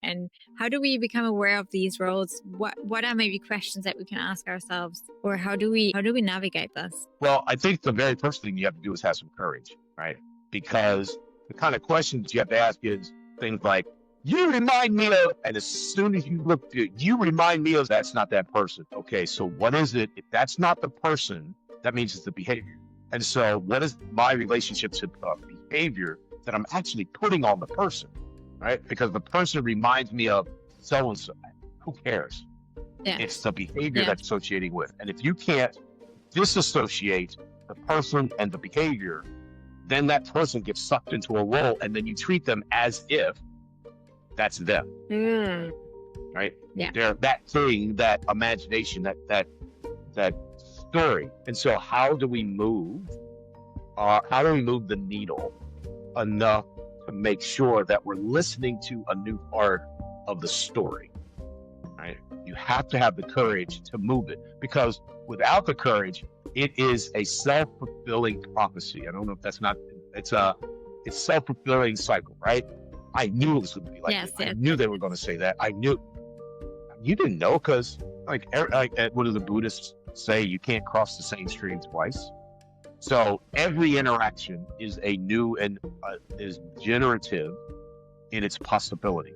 And how do we become aware of these roles? What are maybe questions that we can ask ourselves, or how do we navigate this? Well, I think the very first thing you have to do is have some courage, right? Because the kind of questions you have to ask is things like, you remind me of, and as soon as you look, you remind me of, that's not that person. Okay, so what is it? If that's not the person, that means it's the behavior. And so what is my relationship to behavior that I'm actually putting on the person, right? Because the person reminds me of so-and-so. Who cares? Yeah. It's the behavior Yeah. that's associating with. And if you can't disassociate the person and the behavior, then that person gets sucked into a role, and then you treat them as if that's them, right? Yeah. They're that thing, that imagination, that story. And so how do we move the needle enough to make sure that we're listening to a new part of the story, right? You have to have the courage to move it, because without the courage, it is a self-fulfilling prophecy. I don't know if that's not, it's self-fulfilling cycle, right? I knew it was going to be like Yes, this. I yes, knew yes. they were going to say that. I knew. You didn't know, because like what do the Buddhists say? You can't cross the same stream twice. So every interaction is a new and is generative in its possibility.